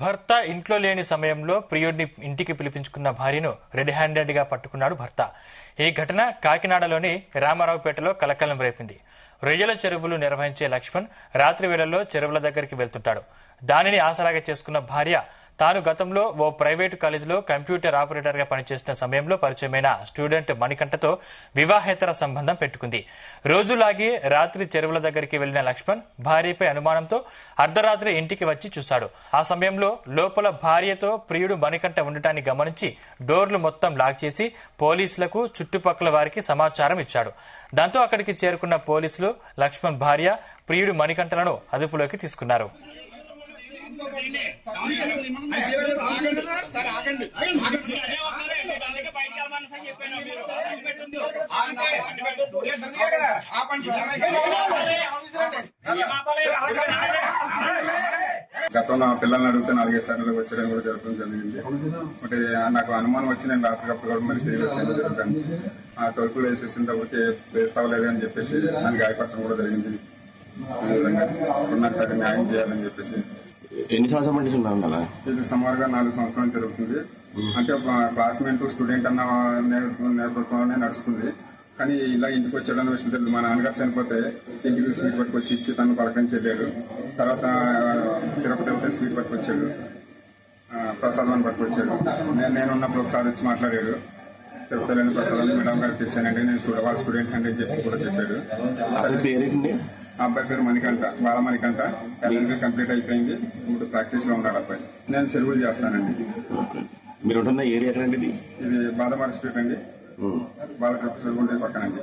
భర్త ఇంట్లో లేని సమయంలో ప్రియుడిని ఇంటికి పిలిపించుకున్న భార్యను రెడ్ హ్యాండెడ్ గా పట్టుకున్నాడు భర్త. ఈ ఘటన కాకినాడలోని రామారావుపేటలో కలకలం రేపింది. రొయ్యల చెరువులు నిర్వహించే లక్ష్మణ్ రాత్రి వేళల్లో చెరువుల దగ్గరికి వెళ్తుంటాడు. దానిని ఆసరాగా చేసుకున్న భార్య తాను గతంలో ఓ ప్రైవేటు కాలేజీలో కంప్యూటర్ ఆపరేటర్ గా పనిచేసిన సమయంలో పరిచయమైన స్టూడెంట్ మణికంఠతో వివాహేతర సంబంధం పెట్టుకుంది. రోజులాగి రాత్రి చెరువుల దగ్గరికి వెళ్లిన లక్ష్మణ్ భార్యపై అనుమానంతో అర్ధరాత్రి ఇంటికి వచ్చి చూశాడు. ఆ సమయంలో లోపల భార్యతో ప్రియుడు మణికంఠ ఉండటాన్ని గమనించి డోర్లు మొత్తం లాక్ చేసి పోలీసులకు చుట్టుపక్కల వారికి సమాచారం ఇచ్చాడు. దాంతో అక్కడికి చేరుకున్న పోలీసులు లక్ష్మణ్ భార్య ప్రియుడు మణికంఠలను అదుపులోకి తీసుకున్నారు. గతంలో పిల్లల్ని అడిగితే 4-5 సార్లు వచ్చేయడం కూడా జరగడం జరిగింది. అంటే నాకు అనుమానం వచ్చి నేను రాత్రికప్పుడు కూడా మరి తిరిగి వచ్చేది జరుగుతుంది. ఆ తలుపులు వేసేసినప్పటికీ వేస్ట్ అవ్వలేదు అని చెప్పేసి నన్ను గాయపరచడం కూడా జరిగింది. ఉన్నట్టు న్యాయం చేయాలని చెప్పేసి. ఎన్ని సంవత్సరాలు ఇది సుమారుగా 4 సంవత్సరాలు జరుగుతుంది. అంటే క్లాస్మేట్ స్టూడెంట్ అన్న నేతృత్వంలోనే నడుస్తుంది. కానీ ఇలా ఇంటికి వచ్చాడన్న విషయం తెలియదు. మా నాన్నగారు చనిపోతే ఇంటికి స్వీట్ పట్టుకొచ్చి ఇచ్చి తను పలకరించి వెళ్ళాడు. తర్వాత తిరుపతి వెళ్తే స్వీట్ పట్టుకొచ్చాడు, ప్రసాదం పట్టుకొచ్చాడు. నేనున్నప్పుడు ఒకసారి వచ్చి మాట్లాడాడు. తిరుపతి వెళ్ళిన ప్రసాదాన్ని మేడం గారికి తెచ్చానండి, నేను వాళ్ళ స్టూడెంట్ అండి అని చెప్పి కూడా చెప్పాడు. ఆ అబ్బాయి పేరు మణికంఠ, బాల మణికంఠ. ఎల్ఎల్బీ కంప్లీట్ అయిపోయింది. ఇప్పుడు ప్రాక్టీస్ లో ఉన్నాడు అబ్బాయి. నేను చెరువులు చేస్తానండి. మీరు ఉంటున్న ఏరియా ఎక్కడండి? ఇది బాదమారి స్ట్రీట్ అండి, బాలకృష్ణ పక్కనండి.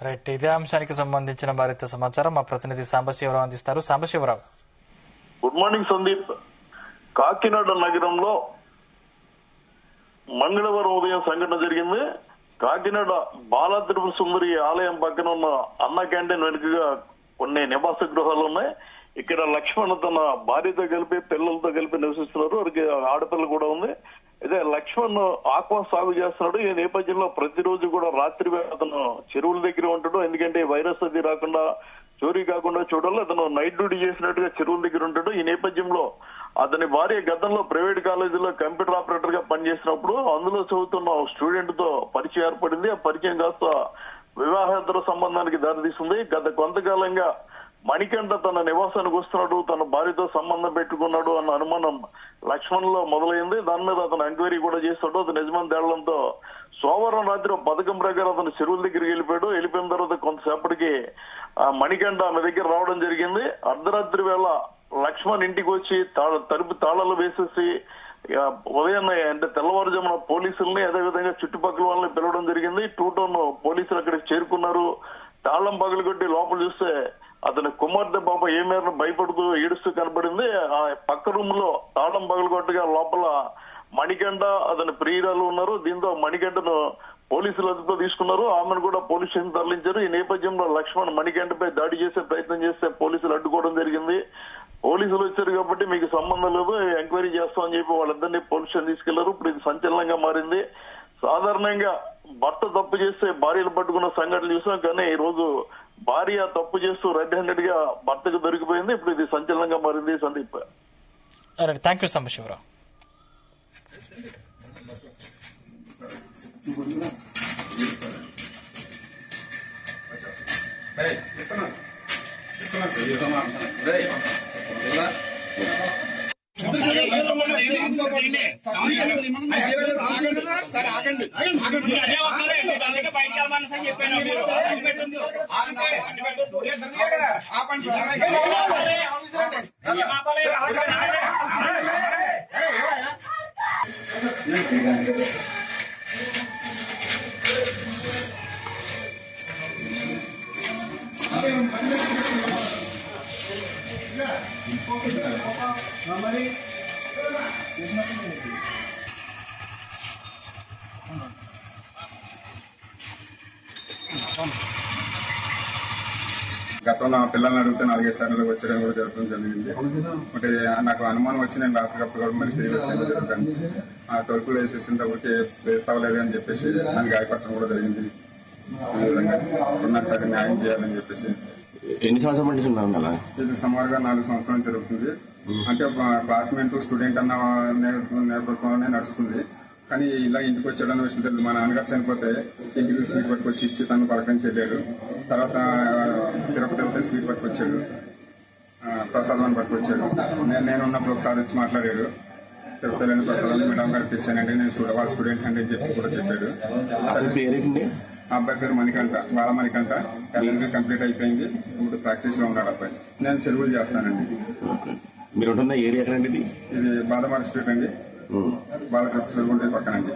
రైట్, ఇదే అంశానికి సంబంధించిన మరింత సమాచారం మా ప్రతినిధి సాంబశివరావు అందిస్తారు. Sambasivarao, good morning Sandeep. కాకినాడ నగరంలో మంగళవారం ఉదయం సంఘటన జరిగింది. కాకినాడ బాలా త్రిపుర సుందరి ఆలయం పక్కన ఉన్న అన్న క్యాంటీన్ వెనుకగా కొన్ని నివాస గృహాలు ఉన్నాయి. ఇక్కడ లక్ష్మణ్ తన భార్యతో కలిపి పిల్లలతో కలిపి నివసిస్తున్నారు. వారికి ఆడపిల్ల కూడా ఉంది. అయితే లక్ష్మణ్ ఆక్వా సాగు చేస్తున్నాడు. ఈ నేపథ్యంలో ప్రతిరోజు కూడా రాత్రి అతను చెరువుల దగ్గర ఉంటాడు. ఎందుకంటే వైరస్ అది రాకుండా, చోరీ కాకుండా చూడాలి. అతను నైట్ డ్యూటీ చేసినట్టుగా చెరువుల దగ్గర ఉంటాడు. ఈ నేపథ్యంలో అతని భార్య గతంలో ప్రైవేట్ కాలేజీలో కంప్యూటర్ ఆపరేటర్ గా పనిచేసినప్పుడు అందులో చదువుతున్న స్టూడెంట్ తో పరిచయం ఏర్పడింది. ఆ పరిచయం కాస్త వివాహేతర సంబంధానికి దారితీస్తుంది. గత కొంతకాలంగా మణికంఠ తన నివాసానికి వస్తున్నాడు, తన భార్యతో సంబంధం పెట్టుకున్నాడు అన్న అనుమానం లక్ష్మణ్ లో మొదలైంది. దాని మీద అతను ఎంక్వైరీ కూడా చేస్తాడు. అతను నిజమని తేలడంతో సోమవారం రాత్రి పథకం ప్రకారం అతను చెరువుల దగ్గరికి వెళ్ళిపోయాడు. వెళ్ళిపోయిన తర్వాత కొంతసేపటికి మణికంఠ ఆమె దగ్గర రావడం జరిగింది. అర్ధరాత్రి వేళ లక్ష్మణ్ ఇంటికి వచ్చి తలుపు తాళాలు వేసేసి ఉదయాన్నే అంటే తెల్లవారుజామున పోలీసుల్ని అదేవిధంగా చుట్టుపక్కల వాళ్ళని పిలవడం జరిగింది. 2 టౌన్ పోలీసులు అక్కడికి చేరుకున్నారు. తాళం పగలగొట్టి లోపల చూస్తే అతని కుమార్తె పాప ఏ మేరకు భయపడుతూ ఏడుస్తూ కనబడింది. ఆ పక్క రూమ్ లో తాళం పగలగొట్టగా లోపల మణికంఠ అతని ప్రియురాలు ఉన్నారు. దీంతో మణికంఠను పోలీసులు అదుపులో తీసుకున్నారు. ఆమెను కూడా పోలీస్ స్టేషన్ తరలించారు. ఈ నేపథ్యంలో లక్ష్మణ్ మణికంఠపై దాడి చేసే ప్రయత్నం చేస్తే పోలీసులు అడ్డుకోవడం జరిగింది. పోలీసులు వచ్చారు కాబట్టి మీకు సంబంధం లేదు, ఎంక్వైరీ చేస్తామని చెప్పి వాళ్ళిద్దరినీ పోలీస్ స్టేషన్ తీసుకెళ్లారు. ఇప్పుడు ఇది సంచలనంగా మారింది. సాధారణంగా భర్త తప్పు చేస్తే భార్యలు పట్టుకున్న సంఘటనలు చూసాం. కానీ ఈ రోజు భార్య తప్పు చేస్తూ రెడ్ హ్యాండెడ్ గా భర్తకు దొరికిపోయింది. ఇప్పుడు ఇది సంచలనంగా మారింది. Sandeep, thank you Sambasivarao. గతంలో పిల్లల్ని అడిగితే 4-5 సార్లు వచ్చేయడం కూడా జరగడం జరిగింది. అంటే నాకు అనుమానం వచ్చి నేను రాత్రికప్పుడు కూడా మరి తిరిగి వచ్చేది జరుగుతుంది. ఆ తలుపులు వేసేసినప్పటికీ వేస్ట్ అవ్వలేదు అని చెప్పేసి నన్ను గాయపరచడం కూడా జరిగింది. ఉన్నట్టు న్యాయం చేయాలని చెప్పేసి. ఎన్ని సంవత్సరాల నుంచి ఉన్నారు అలా? ఇది సుమారుగా 4 సంవత్సరాలు జరుగుతుంది. అంటే క్లాస్మేట్ స్టూడెంట్ అన్న నేపథ్యంలోనే నడుస్తుంది. కానీ ఇలా ఇంటికి వచ్చాడన్న విషయం తెలియదు. మా నాన్నగారు చనిపోతే సింగిల్ స్వీట్ పట్టుకొచ్చి ఇచ్చి తను పలకరించి వెళ్ళాడు. తర్వాత తిరుపతి స్వీట్ పట్టుకొచ్చాడు, ప్రసాదం పట్టుకొచ్చాడు. నేను ఉన్నప్పుడు ఒకసారి వచ్చి మాట్లాడాడు. తిరుపతిలోని ప్రసాదం మేడం గారికి ఇచ్చానండి, నేను వాళ్ళ స్టూడెంట్ అండి అని చెప్పి కూడా చెప్పాడు. పేరేంటి? ఆ అబ్బాయి పేరు మణికంఠ, బాల మణికంఠ. ఎల్ఎల్బీ కంప్లీట్ అయిపోయింది. ఇప్పుడు ప్రాక్టీస్ లో ఉన్నాడు అబ్బాయి. నేను చెరువులు చేస్తానండి. మీరు ఉంటున్న ఏరియా ఎక్కడండి? ఇది బాదమారి స్ట్రీట్ అండి, బాలకృష్ణ చెరువు పక్కనండి.